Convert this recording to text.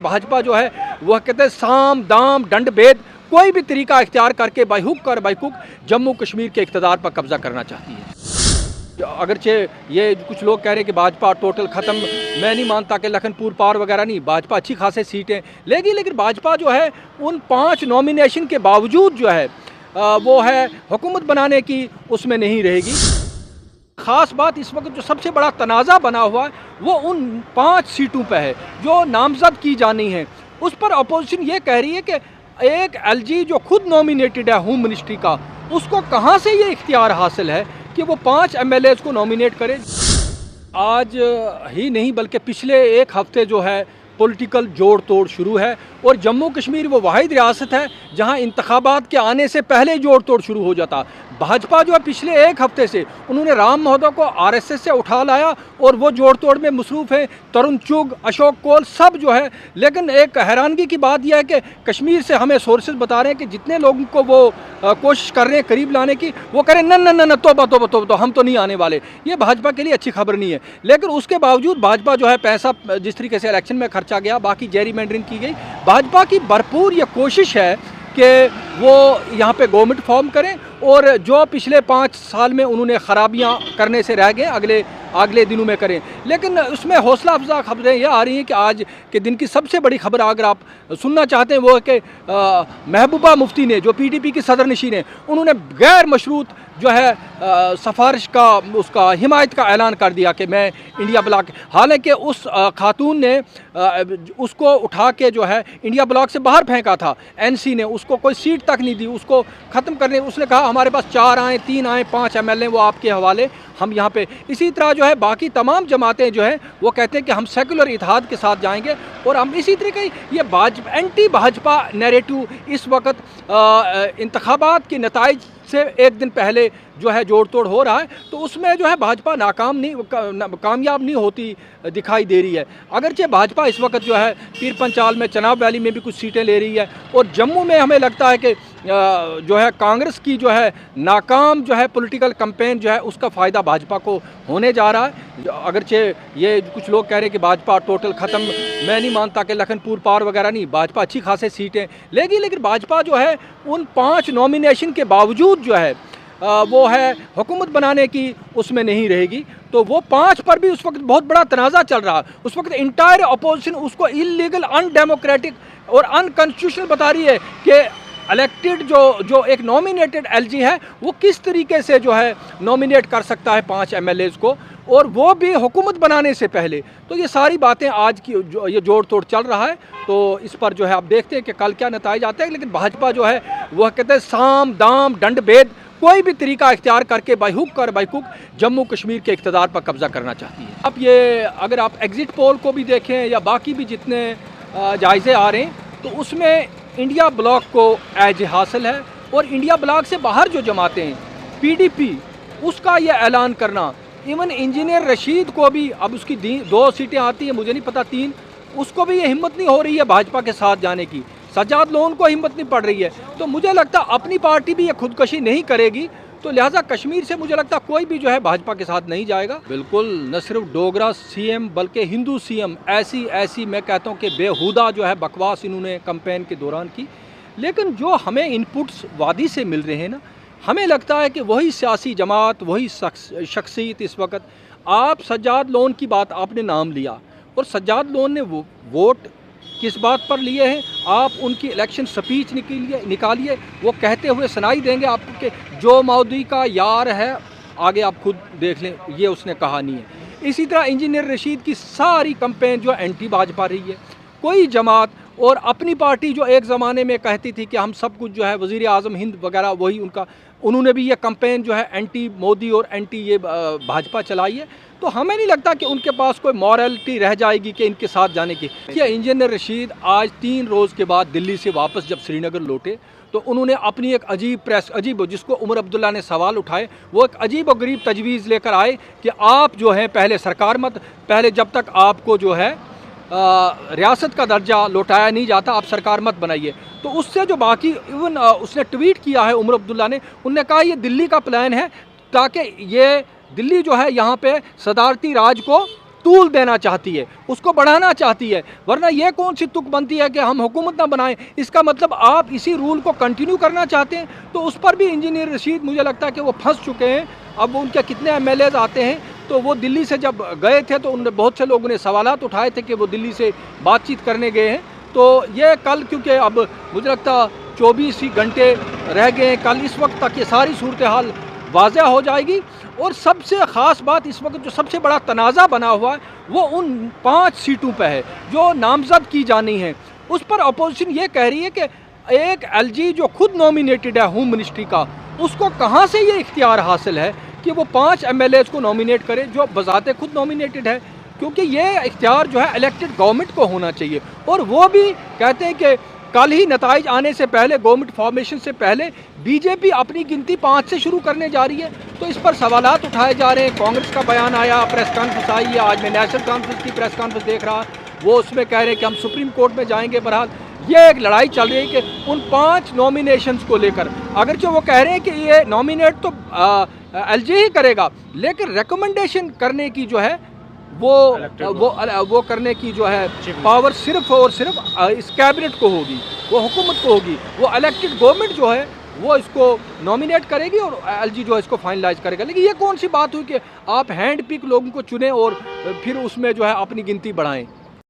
भाजपा जो है वह कहते हैं साम दाम दंड भेद कोई भी तरीका इख्तियार करके बाहुक और बाहुक जम्मू कश्मीर के इक़्तिदार पर कब्जा करना चाहती है। अगरचे ये कुछ लोग कह रहे हैं कि भाजपा टोटल ख़त्म, मैं नहीं मानता कि लखनपुर पार वगैरह नहीं, भाजपा अच्छी खासी सीटें लेगी, लेकिन भाजपा जो है उन 5 नॉमिनेशन के बावजूद जो है वो है हुकूमत बनाने की उसमें नहीं रहेगी। ख़ास बात इस वक्त जो सबसे बड़ा तनाज़ा बना हुआ है वो उन 5 सीटों पे है जो नामज़द की जानी है। उस पर अपोजिशन ये कह रही है कि एक एलजी जो खुद नॉमिनेटेड है होम मिनिस्ट्री का, उसको कहाँ से ये इख्तियार हासिल है कि वो 5 एमएलएज़ को नॉमिनेट करे। आज ही नहीं बल्कि पिछले एक हफ्ते जो है पॉलिटिकल जोड़ तोड़ शुरू है और जम्मू कश्मीर वो वाहिद रियासत है जहां इंतखाबात के आने से पहले जोड़ तोड़ शुरू हो जाता। भाजपा जो है पिछले एक हफ्ते से उन्होंने राम महोदय को आरएसएस से उठा लाया और वो जोड़ तोड़ में मसरूफ़ है, तरुण चुग, अशोक कोल सब जो है। लेकिन एक हैरानगी की बात यह है कि कश्मीर से हमें सोर्सेज बता रहे हैं कि जितने लोगों को वो कोशिश कर रहे हैं करीब लाने की, वो कह रहे हैं न तोबा तोबा तोबा तो हम तो नहीं आने वाले। ये भाजपा के लिए अच्छी खबर नहीं है। लेकिन उसके बावजूद भाजपा जो है पैसा जिस तरीके से इलेक्शन में खर्चा गया, बाकी जेरीमैंडरिंग की गई, भाजपा की भरपूर ये कोशिश है कि वो यहाँ पे गवर्नमेंट फॉर्म करें और जो पिछले 5 साल में उन्होंने ख़राबियाँ करने से रह गए अगले दिनों में करें। लेकिन उसमें हौसला अफजा खबरें ये आ रही हैं कि आज के दिन की सबसे बड़ी खबर अगर आप सुनना चाहते हैं वो है कि महबूबा मुफ्ती ने जो पीडीपी की सदरनशीन है, उन्होंने गैर मशरूत जो है सफारिश का उसका हिमायत का ऐलान कर दिया कि मैं इंडिया ब्लॉक, हालांकि उस खातून ने उसको उठा के जो है इंडिया ब्लॉक से बाहर फेंका था। एनसी ने उसको कोई सीट तक नहीं दी, उसको ख़त्म करने, उसने कहा हमारे पास 4 आए 3 आए 5 एमएलए वो आपके हवाले, हम यहाँ पे। इसी तरह जो है बाकी तमाम जमातें जो हैं वो कहते हैं कि हम सेकुलर इत्तेहाद के साथ जाएंगे और हम इसी तरीके ये एंटी भाजपा नैरेटिव इस वक्त इंतखाबात के नताइज से एक दिन पहले जो है जोड़ तोड़ हो रहा है, तो उसमें जो है भाजपा कामयाब नहीं होती दिखाई दे रही है। अगरचे भाजपा इस वक्त जो है पीर पंचाल में, चनाब वैली में भी कुछ सीटें ले रही है और जम्मू में हमें लगता है कि जो है कांग्रेस की जो है नाकाम जो है पॉलिटिकल कैंपेन जो है उसका फ़ायदा भाजपा को होने जा रहा है। अगरचे ये कुछ लोग कह रहे हैं कि भाजपा टोटल ख़त्म, मैं नहीं मानता कि लखनपुर पार वगैरह नहीं, भाजपा अच्छी खासी सीटें लेगी, लेकिन भाजपा जो है उन 5 नॉमिनेशन के बावजूद जो है वो है हुकूमत बनाने की उसमें नहीं रहेगी। तो वो 5 पर भी उस वक्त बहुत बड़ा तनाज़ा चल रहा है। उस वक्त इंटायर अपोजिशन उसको इलीगल, अनडेमोक्रेटिक और अनकॉन्स्टिट्यूशनल बता रही है कि इलेक्टेड जो एक नॉमिनेटेड एलजी है वो किस तरीके से जो है नॉमिनेट कर सकता है 5 एमएलएज़ को, और वो भी हुकूमत बनाने से पहले। तो ये सारी बातें आज की जो ये जोड़ तोड़ चल रहा है, तो इस पर जो है आप देखते हैं कि कल क्या नताइज आते हैं। लेकिन भाजपा जो है वह कहते हैं साम दाम दंड भेद कोई भी तरीका इख्तियार करके बाहुक और बाहुक जम्मू कश्मीर के इक़्तिदार पर कब्जा करना चाहती है। अब ये अगर आप एग्ज़िट पोल को भी देखें या बाकी भी जितने जायज़े आ रहे हैं तो उसमें इंडिया ब्लॉक को एज हासिल है और इंडिया ब्लॉक से बाहर जो जमातें हैं पीडीपी, उसका ये ऐलान करना, इवन इंजीनियर रशीद को भी अब उसकी 2 सीटें आती हैं, मुझे नहीं पता 3, उसको भी ये हिम्मत नहीं हो रही है भाजपा के साथ जाने की। सज्जाद लोन को हिम्मत नहीं पड़ रही है। तो मुझे लगता अपनी पार्टी भी ये खुदकशी नहीं करेगी, तो लिहाजा कश्मीर से मुझे लगता कोई भी जो है भाजपा के साथ नहीं जाएगा। बिल्कुल न सिर्फ डोगरा सीएम बल्कि हिंदू सीएम ऐसी मैं कहता हूँ कि बेहुदा जो है बकवास इन्होंने कैंपेन के दौरान की। लेकिन जो हमें इनपुट्स वादी से मिल रहे हैं ना, हमें लगता है कि वही सियासी जमात, वही शख्सियत इस वक्त, आप सज्जाद लोन की बात आपने नाम लिया और सज्जाद लोन ने वो वोट किस बात पर लिए हैं, आप उनकी इलेक्शन स्पीच निकालिए, वो कहते हुए सुनाई देंगे आपको कि जो मोदी का यार है, आगे आप खुद देख लें, ये उसने कहा नहीं है। इसी तरह इंजीनियर रशीद की सारी कैंपेन जो एंटी भाजपा रही है। कोई जमात और अपनी पार्टी जो एक ज़माने में कहती थी कि हम सब कुछ जो है वज़ीर आज़म हिंद वगैरह वही उनका, उन्होंने भी ये कैंपेन जो है एंटी मोदी और एंटी ये भाजपा चलाई है। तो हमें नहीं लगता कि उनके पास कोई मॉरलिटी रह जाएगी कि इनके साथ जाने की। क्या इंजीनियर रशीद आज 3 रोज़ के बाद दिल्ली से वापस जब श्रीनगर लौटे तो उन्होंने अपनी एक अजीब जिसको उमर अब्दुल्ला ने सवाल उठाए, वो एक अजीब और गरीब तजवीज़ लेकर आए कि आप जो है पहले सरकार मत, पहले जब तक आपको जो है रियासत का दर्जा लौटाया नहीं जाता आप सरकार मत बनाइए। तो उससे जो बाकी इवन उसने ट्वीट किया है उमर अब्दुल्ला ने, उनने कहा ये दिल्ली का प्लान है ताकि ये दिल्ली जो है यहाँ पे सदारती राज को तूल देना चाहती है, उसको बढ़ाना चाहती है। वरना ये कौन सी तुक बनती है कि हम हुकूमत ना बनाएं? इसका मतलब आप इसी रूल को कंटिन्यू करना चाहते हैं। तो उस पर भी इंजीनियर रशीद मुझे लगता है कि वो फंस चुके हैं। अब उनके कितने एमएलएज आते हैं, तो वो दिल्ली से जब गए थे तो उन बहुत से लोगों ने सवालात उठाए थे कि वो दिल्ली से बातचीत करने गए हैं। तो ये कल, क्योंकि अब मुझे लगता 24 ही घंटे रह गए हैं, कल इस वक्त तक ये सारी सूरत हाल वाज़ह हो जाएगी। और सबसे ख़ास बात इस वक्त जो सबसे बड़ा तनाज़ा बना हुआ है वो उन 5 सीटों पे है जो नामज़द की जानी है। उस पर अपोजिशन ये कह रही है कि एक एलजी जो खुद नॉमिनेटेड है होम मिनिस्ट्री का, उसको कहाँ से ये इख्तियार हासिल है कि वो 5 एमएलएज को नॉमिनेट करे जो बज़ाते खुद नॉमिनेटेड है? क्योंकि ये इख्तियार जो है इलेक्टेड गवर्नमेंट को होना चाहिए। और वो भी कहते हैं कि कल ही नताइज आने से पहले, गवर्नमेंट फॉर्मेशन से पहले बीजेपी अपनी गिनती 5 से शुरू करने जा रही है। तो इस पर सवालात उठाए जा रहे हैं। कांग्रेस का बयान आया, प्रेस कॉन्फ्रेंस आई है, आज मैं नेशनल कॉन्फ्रेंस की प्रेस कॉन्फ्रेंस देख रहा, वो उसमें कह रहे हैं कि हम सुप्रीम कोर्ट में जाएंगे। बहरहाल ये एक लड़ाई चल रही है कि उन 5 नॉमिनेशंस को लेकर, अगरचे वो कह रहे हैं कि ये नॉमिनेट तो एलजी ही करेगा, लेकिन रिकमेंडेशन करने की जो है वो करने की जो है पावर सिर्फ और सिर्फ इस कैबिनेट को होगी, वो हुकूमत को होगी। वो इलेक्टेड गवर्नमेंट जो है वो इसको नॉमिनेट करेगी और एलजी जो है इसको फाइनलाइज करेगा। लेकिन ये कौन सी बात हुई कि आप हैंड पिक लोगों को चुने और फिर उसमें जो है अपनी गिनती बढ़ाएं?